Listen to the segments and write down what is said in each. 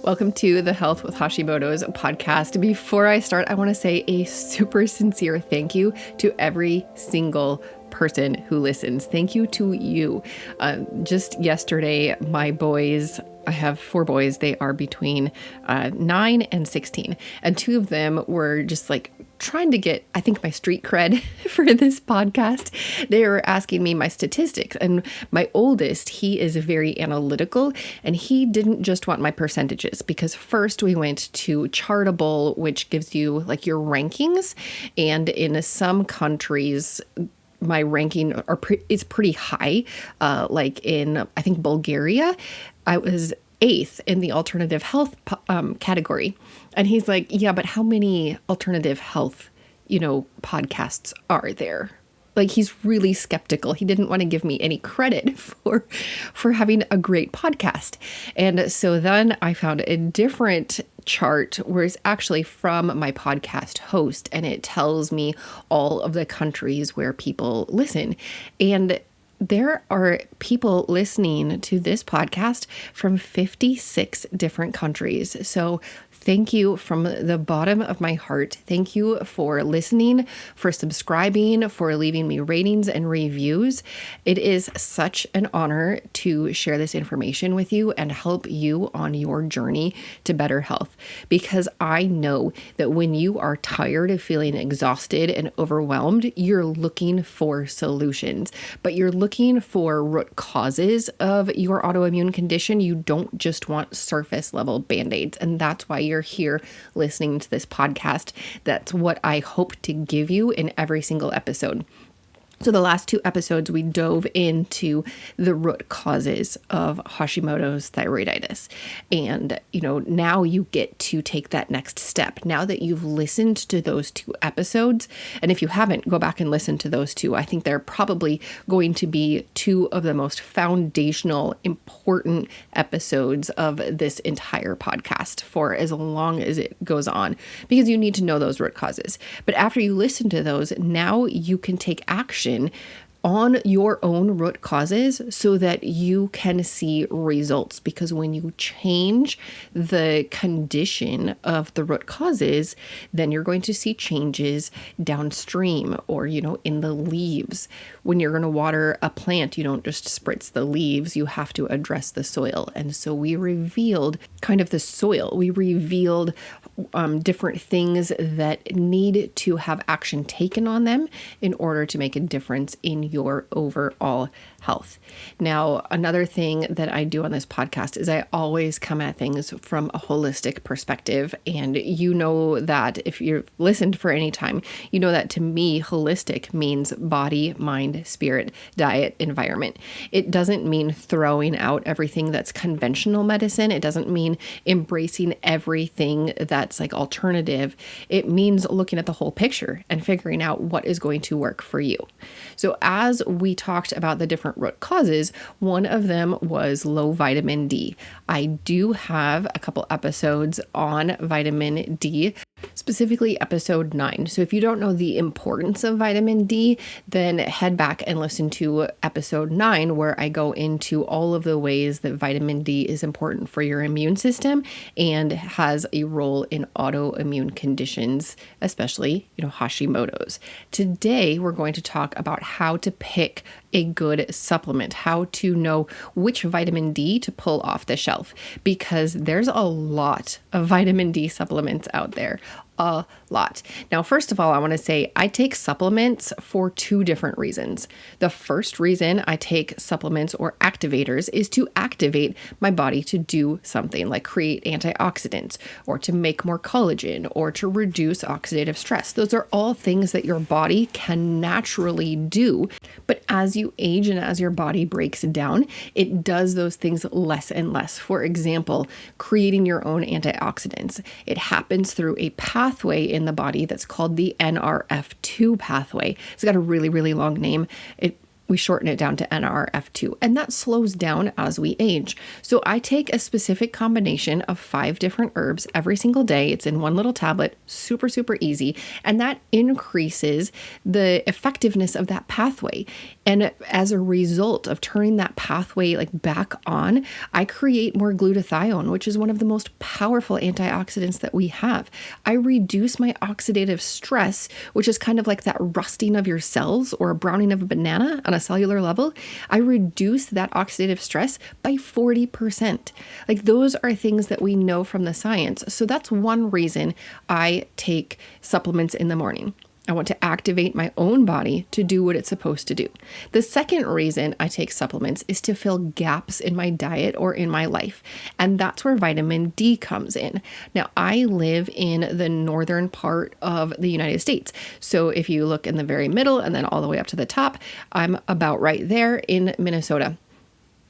Welcome to the Health with Hashimoto's podcast. Before I start, I want to say a super sincere thank you to every single person who listens. Thank you to you. Just yesterday, my boys, I have 4 boys. They are between 9 and 16. And 2 of them were just like trying to get, I think, my street cred for this podcast. They were asking me my statistics. And my oldest, he is very analytical, and he didn't just want my percentages, because first we went to Chartable, which gives you like your rankings. And in some countries, my ranking is pretty high. Like in, I think, Bulgaria, I was 8th in the alternative health category. And he's like, yeah, but how many alternative health, podcasts are there? Like, he's really skeptical. He didn't want to give me any credit for having a great podcast. And so then I found a different chart where it's actually from my podcast host, and it tells me all of the countries where people listen. And there are people listening to this podcast from 56 different countries. So thank you from the bottom of my heart. Thank you for listening, for subscribing, for leaving me ratings and reviews. It is such an honor to share this information with you and help you on your journey to better health, because I know that when you are tired of feeling exhausted and overwhelmed, you're looking for solutions, but you're looking for root causes of your autoimmune condition. You don't just want surface level band-aids, and that's why you're here listening to this podcast. That's what I hope to give you in every single episode. So the last 2 episodes, we dove into the root causes of Hashimoto's thyroiditis. And, now you get to take that next step. Now that you've listened to those 2 episodes, and if you haven't, go back and listen to those 2. I think they're probably going to be 2 of the most foundational, important episodes of this entire podcast for as long as it goes on, because you need to know those root causes. But after you listen to those, now you can take action on your own root causes so that you can see results. Because when you change the condition of the root causes, then you're going to see changes downstream or, in the leaves. When you're going to water a plant, you don't just spritz the leaves, you have to address the soil. And so we revealed kind of the soil. We revealed different things that need to have action taken on them in order to make a difference in your overall health. Now, another thing that I do on this podcast is I always come at things from a holistic perspective. And you know that if you've listened for any time, you know that to me, holistic means body, mind, spirit, diet, environment. It doesn't mean throwing out everything that's conventional medicine. It doesn't mean embracing everything that's like alternative. It means looking at the whole picture and figuring out what is going to work for you. So as we talked about the different root causes, one of them was low vitamin D. I do have a couple episodes on vitamin D, specifically episode 9. So if you don't know the importance of vitamin D, then head back and listen to episode 9, where I go into all of the ways that vitamin D is important for your immune system and has a role in autoimmune conditions, especially, Hashimoto's. Today, we're going to talk about how to pick a good supplement, how to know which vitamin D to pull off the shelf, because there's a lot of vitamin D supplements out there. A lot. Now, first of all, I want to say I take supplements for 2 different reasons. The first reason I take supplements or activators is to activate my body to do something like create antioxidants or to make more collagen or to reduce oxidative stress. Those are all things that your body can naturally do. But as you age and as your body breaks down, it does those things less and less. For example, creating your own antioxidants. It happens through a pathway in the body that's called the NRF2 pathway. It's got a really, really long name. We shorten it down to NRF2, and that slows down as we age. So I take a specific combination of 5 different herbs every single day. It's in one little tablet, super, super easy. And that increases the effectiveness of that pathway. And as a result of turning that pathway like back on, I create more glutathione, which is one of the most powerful antioxidants that we have. I reduce my oxidative stress, which is kind of like that rusting of your cells or a browning of a banana on a cellular level. I reduce that oxidative stress by 40%. Like those are things that we know from the science. So that's one reason I take supplements in the morning. I want to activate my own body to do what it's supposed to do. The second reason I take supplements is to fill gaps in my diet or in my life. And that's where vitamin D comes in. Now, I live in the northern part of the United States. So if you look in the very middle and then all the way up to the top, I'm about right there in Minnesota.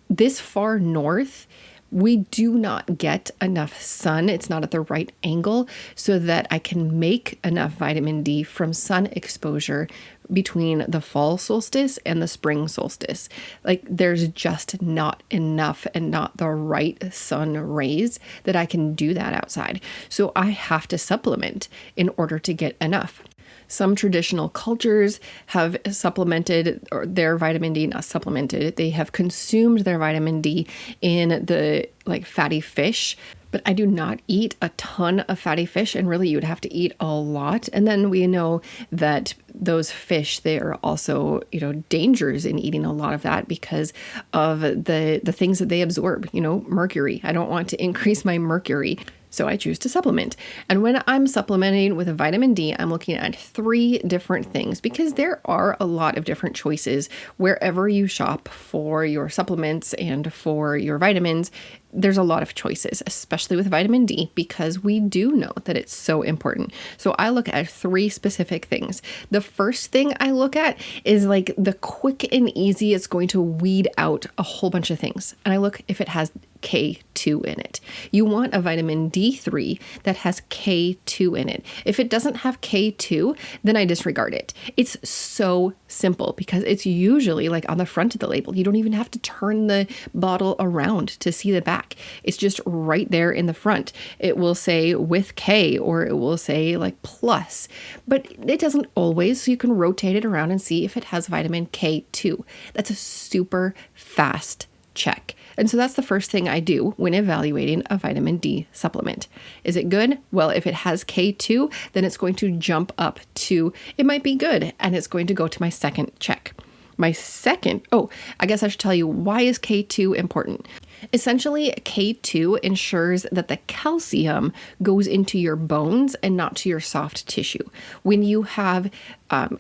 This far north, we do not get enough sun. It's not at the right angle so that I can make enough vitamin D from sun exposure between the fall solstice and the spring solstice. Like there's just not enough and not the right sun rays that I can do that outside. So I have to supplement in order to get enough. Some traditional cultures have supplemented their vitamin D, not supplemented, they have consumed their vitamin D in the like fatty fish. But I do not eat a ton of fatty fish, and really you would have to eat a lot. And then we know that those fish, they are also, dangers in eating a lot of that because of the things that they absorb, mercury. I don't want to increase my mercury. So I choose to supplement. And when I'm supplementing with a vitamin D, I'm looking at 3 different things because there are a lot of different choices wherever you shop for your supplements and for your vitamins. There's a lot of choices, especially with vitamin D, because we do know that it's so important. So I look at 3 specific things. The first thing I look at is like the quick and easy. It's going to weed out a whole bunch of things. And I look if it has K2 in it. You want a vitamin D3 that has K2 in it. If it doesn't have K2, then I disregard it. It's so simple because it's usually like on the front of the label. You don't even have to turn the bottle around to see the back. It's just right there in the front. It will say with K or it will say like plus, but it doesn't always. So you can rotate it around and see if it has vitamin K2. That's a super fast check. And so that's the first thing I do when evaluating a vitamin D supplement. Is it good? Well, if it has K2, then it's going to jump up to, it might be good, and it's going to go to my second check. My second, I guess I should tell you, why is K2 important? Essentially, K2 ensures that the calcium goes into your bones and not to your soft tissue. When you have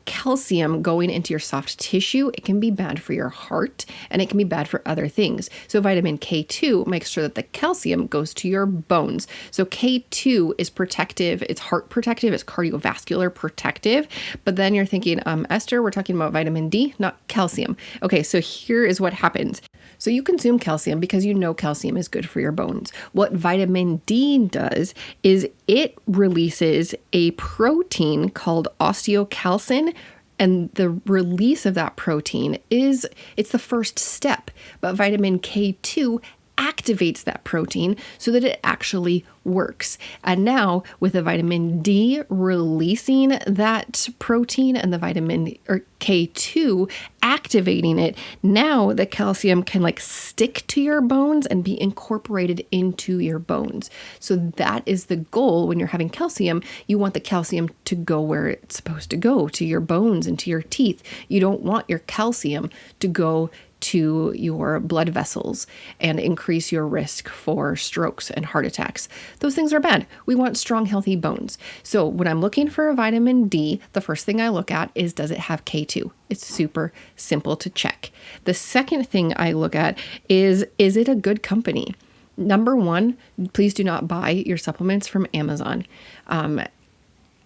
calcium going into your soft tissue, it can be bad for your heart and it can be bad for other things. So vitamin K2 makes sure that the calcium goes to your bones. So K2 is protective, it's heart protective, it's cardiovascular protective. But then you're thinking, Esther, we're talking about vitamin D, not calcium. Okay, so here is what happens. So you consume calcium because you know calcium is good for your bones. What vitamin D does is it releases a protein called osteocalcin, and the release of that protein it's the first step. But vitamin K2 activates that protein so that it actually works. And now with the vitamin D releasing that protein and the vitamin or K2 activating it, now the calcium can like stick to your bones and be incorporated into your bones. So that is the goal. When you're having calcium, you want the calcium to go where it's supposed to go, to your bones and to your teeth. You don't want your calcium to go to your blood vessels and increase your risk for strokes and heart attacks. Those things are bad. We want strong, healthy bones. So when I'm looking for a vitamin D, the first thing I look at is, does it have K2? It's super simple to check. The second thing I look at is it a good company? Number 1, please do not buy your supplements from Amazon. I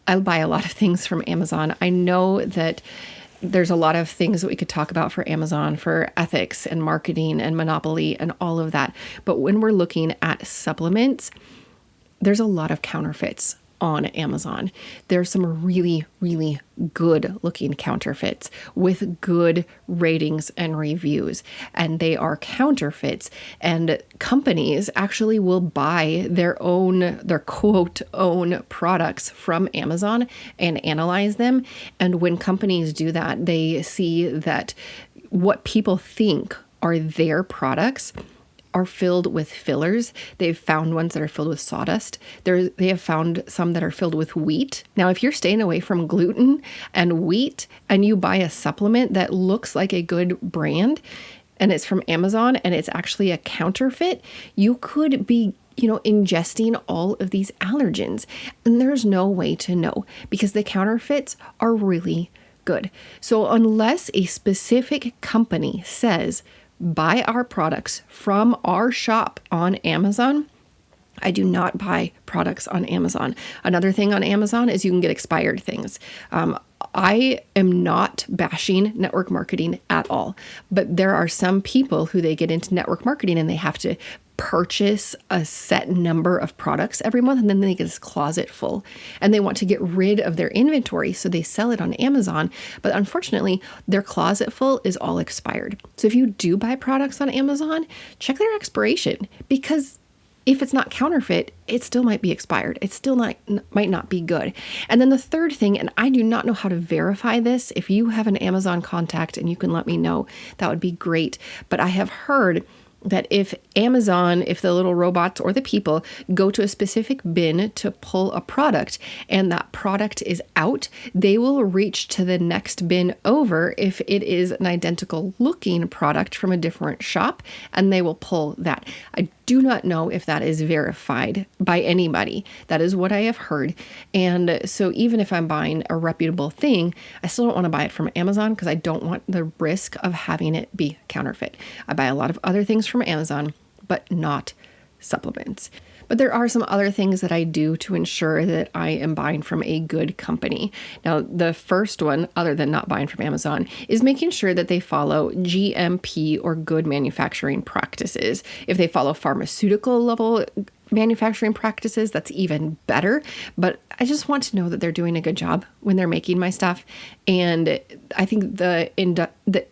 buy a lot of things from Amazon. I know that there's a lot of things that we could talk about for Amazon, for ethics and marketing and monopoly and all of that. But when we're looking at supplements, there's a lot of counterfeits on Amazon. There's some really, really good looking counterfeits with good ratings and reviews, and they are counterfeits, and companies actually will buy their quote own products from Amazon and analyze them. And when companies do that, they see that what people think are their products are filled with fillers. They've found ones that are filled with sawdust. They have found some that are filled with wheat. Now, if you're staying away from gluten and wheat and you buy a supplement that looks like a good brand and it's from Amazon and it's actually a counterfeit, you could be ingesting all of these allergens. And there's no way to know because the counterfeits are really good. So unless a specific company says, buy our products from our shop on Amazon, I do not buy products on Amazon. Another thing on Amazon is you can get expired things. I am not bashing network marketing at all, but there are some people who they get into network marketing and they have to purchase a set number of products every month, and then they get this closet full and they want to get rid of their inventory. So they sell it on Amazon, but unfortunately their closet full is all expired. So if you do buy products on Amazon, check their expiration, because if it's not counterfeit, it still might be expired. It still might not be good. And then the third thing, and I do not know how to verify this. If you have an Amazon contact and you can let me know, that would be great. But I have heard that if Amazon, if the little robots or the people go to a specific bin to pull a product and that product is out, they will reach to the next bin over if it is an identical looking product from a different shop, and they will pull that. I do not know if that is verified by anybody. That is what I have heard. And so even if I'm buying a reputable thing, I still don't want to buy it from Amazon because I don't want the risk of having it be counterfeit. I buy a lot of other things from Amazon, but not supplements. But there are some other things that I do to ensure that I am buying from a good company. Now, the first one, other than not buying from Amazon, is making sure that they follow GMP or good manufacturing practices. If they follow pharmaceutical level manufacturing practices, that's even better. But I just want to know that they're doing a good job when they're making my stuff. And I think the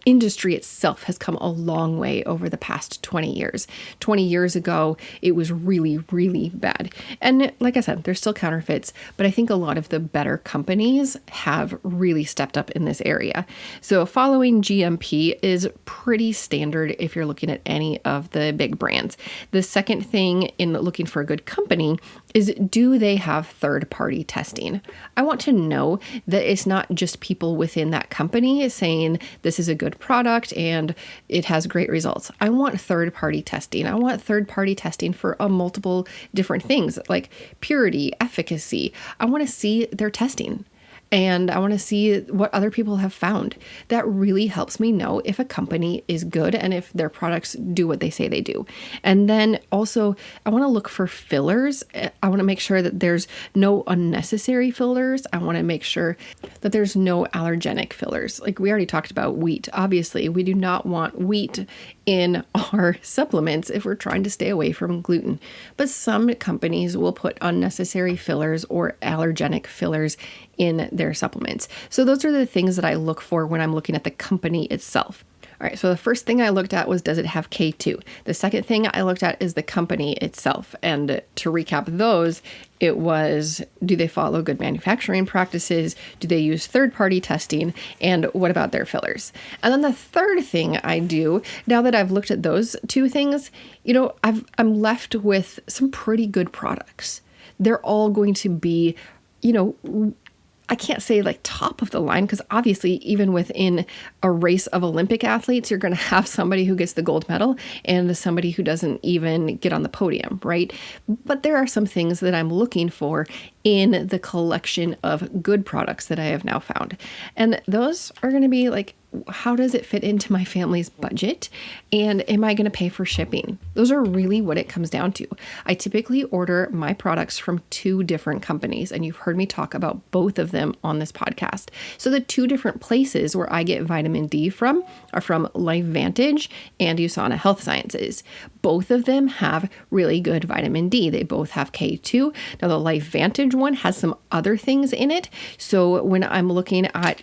industry itself has come a long way over the past 20 years. 20 years ago, it was really, really bad. And like I said, there's still counterfeits, but I think a lot of the better companies have really stepped up in this area. So following GMP is pretty standard if you're looking at any of the big brands. The second thing in looking for a good company is, do they have third-party testing? I want to know that it's not just people within that company saying this is a good product and it has great results. I want third-party testing. I want third-party testing for multiple different things like purity, efficacy. I want to see their testing. And I want to see what other people have found. That really helps me know if a company is good and if their products do what they say they do. And then also, I want to look for fillers. I want to make sure that there's no unnecessary fillers. I want to make sure that there's no allergenic fillers. Like we already talked about wheat. Obviously, we do not want wheat in our supplements if we're trying to stay away from gluten. But some companies will put unnecessary fillers or allergenic fillers in their supplements. So those are the things that I look for when I'm looking at the company itself. All right, so the first thing I looked at was, does it have K2? The second thing I looked at is the company itself. And to recap those, it was, do they follow good manufacturing practices? Do they use third-party testing? And what about their fillers? And then the third thing I do, now that I've looked at those two things, I'm left with some pretty good products. They're all going to be, I can't say like top of the line, because obviously even within a race of Olympic athletes, you're going to have somebody who gets the gold medal and somebody who doesn't even get on the podium, right? But there are some things that I'm looking for in the collection of good products that I have now found. And those are going to be like, how does it fit into my family's budget? And am I going to pay for shipping? Those are really what it comes down to. I typically order my products from 2 different companies, and you've heard me talk about both of them on this podcast. So the 2 different places where I get vitamin D from are from LifeVantage and USANA Health Sciences. Both of them have really good vitamin D. They both have K2. Now the LifeVantage one has some other things in it. So when I'm looking at,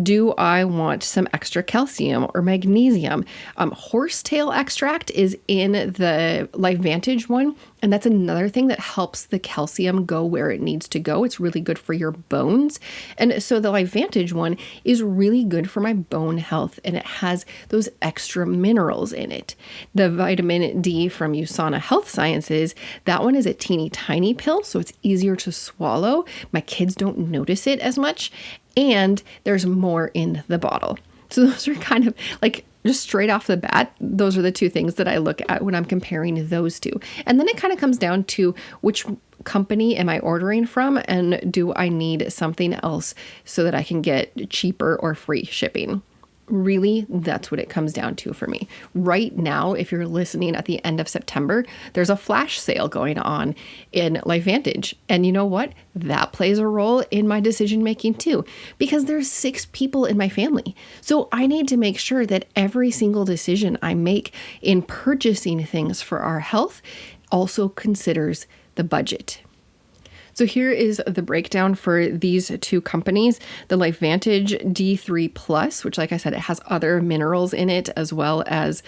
do I want some extra calcium or magnesium? Horsetail extract is in the LifeVantage one, And that's another thing that helps the calcium go where it needs to go. It's really good for your bones. And so the LifeVantage one is really good for my bone health, and it has those extra minerals in it. The vitamin D from USANA Health Sciences, that one is a teeny tiny pill, so it's easier to swallow. My kids don't notice it as much, and there's more in the bottle. So those are kind of like, just straight off the bat, those are the two things that I look at when I'm comparing those two. And then it kind of comes down to which company am I ordering from, and do I need something else so that I can get cheaper or free shipping? Really, that's what it comes down to for me. Right now, if you're listening at the end of September, there's a flash sale going on in LifeVantage. And you know what? That plays a role in my decision making too, because there's 6 people in my family. So I need to make sure that every single decision I make in purchasing things for our health also considers the budget. So here is the breakdown for these two companies. The LifeVantage D3 Plus, which, like I said, it has other minerals in it as well as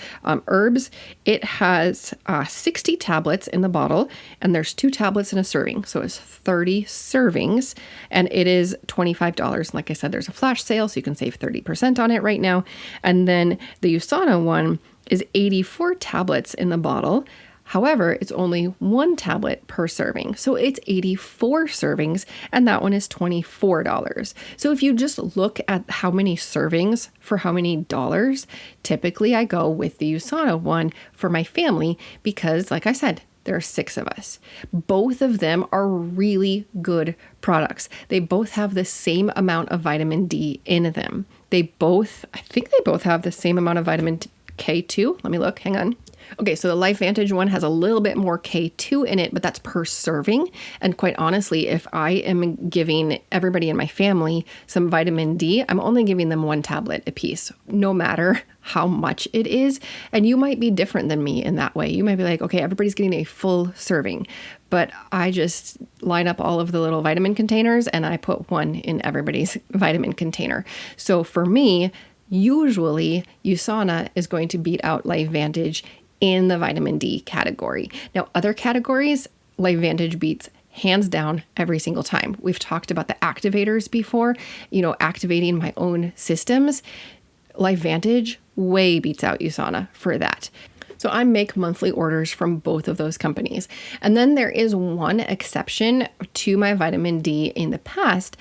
herbs. It has 60 tablets in the bottle, and there's 2 tablets in a serving. So it's 30 servings, and it is $25. Like I said, there's a flash sale, so you can save 30% on it right now. And then the USANA one is 84 tablets in the bottle. However, it's only 1 tablet per serving. So it's 84 servings, and that one is $24. So if you just look at how many servings for how many dollars, typically I go with the USANA one for my family because, like I said, there are 6 of us. Both of them are really good products. They both have the same amount of vitamin D in them. I think they both have the same amount of vitamin K2. Let me look, hang on. Okay, so the LifeVantage one has a little bit more K2 in it, but that's per serving. And quite honestly, if I am giving everybody in my family some vitamin D, I'm only giving them 1 tablet apiece, no matter how much it is. And you might be different than me in that way. You might be like, okay, everybody's getting a full serving, but I just line up all of the little vitamin containers and I put 1 in everybody's vitamin container. So for me, usually USANA is going to beat out LifeVantage in the vitamin D category. Now, other categories, LifeVantage beats hands down every single time. We've talked about the activators before, activating my own systems. LifeVantage way beats out USANA for that. So I make monthly orders from both of those companies. And then there is one exception to my vitamin D in the past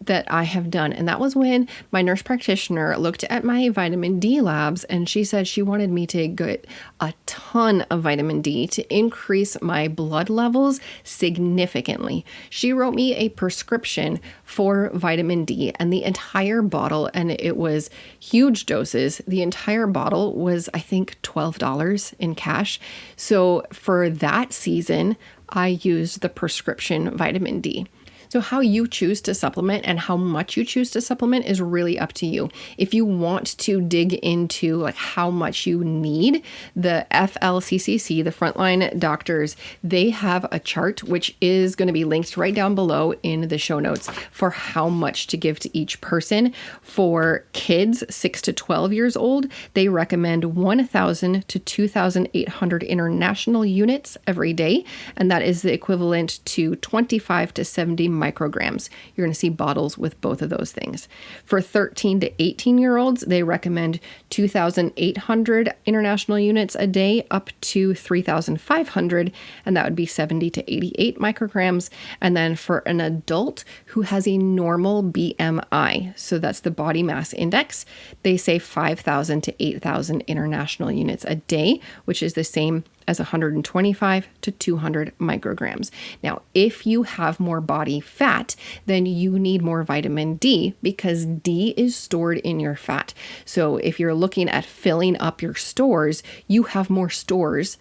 that I have done. And that was when my nurse practitioner looked at my vitamin D labs and she said she wanted me to get a ton of vitamin D to increase my blood levels significantly. She wrote me a prescription for vitamin D and the entire bottle, and it was huge doses. The entire bottle was, I think, $12 in cash. So for that season, I used the prescription vitamin D. So how you choose to supplement and how much you choose to supplement is really up to you. If you want to dig into like how much you need, the FLCCC, the Frontline Doctors, they have a chart which is going to be linked right down below in the show notes for how much to give to each person. For kids 6 to 12 years old, they recommend 1,000 to 2,800 international units every day, and that is the equivalent to 25 to 70 micrograms. You're going to see bottles with both of those things. For 13 to 18-year-olds, they recommend 2,800 international units a day up to 3,500, and that would be 70 to 88 micrograms. And then for an adult who has a normal BMI, so that's the body mass index, they say 5,000 to 8,000 international units a day, which is the same as 125 to 200 micrograms. Now, if you have more body fat, then you need more vitamin D because D is stored in your fat. So if you're looking at filling up your stores, you have more storage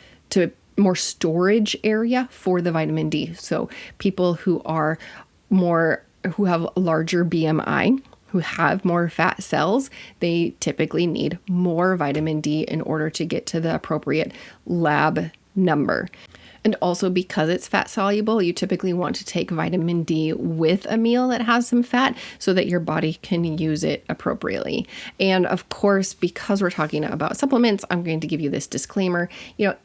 area for the vitamin D. So people who have larger BMI, who have more fat cells, they typically need more vitamin D in order to get to the appropriate lab number. And also because it's fat soluble, you typically want to take vitamin D with a meal that has some fat so that your body can use it appropriately. And of course, because we're talking about supplements, I'm going to give you this disclaimer.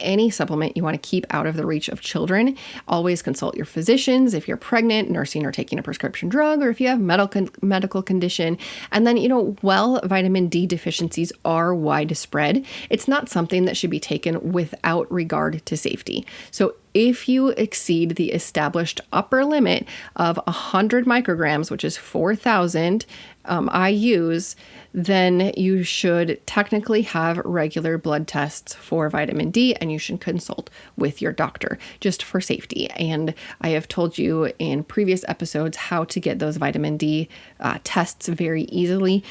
Any supplement you want to keep out of the reach of children, always consult your physicians if you're pregnant, nursing, or taking a prescription drug, or if you have medical condition. And then, while vitamin D deficiencies are widespread, it's not something that should be taken without regard to safety. So if you exceed the established upper limit of 100 micrograms, which is 4,000 IUs, then you should technically have regular blood tests for vitamin D, and you should consult with your doctor just for safety. And I have told you in previous episodes how to get those vitamin D tests very easily.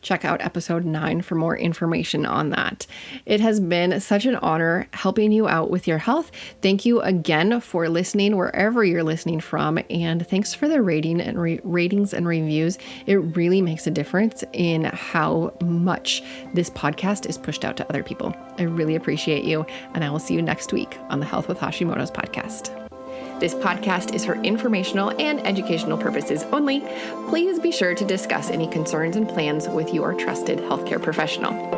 Check out episode 9 for more information on that. It has been such an honor helping you out with your health. Thank you again for listening wherever you're listening from, and thanks for the ratings and reviews. It really makes a difference in how much this podcast is pushed out to other people. I really appreciate you, and I will see you next week on the Health with Hashimoto's podcast. This podcast is for informational and educational purposes only. Please be sure to discuss any concerns and plans with your trusted healthcare professional.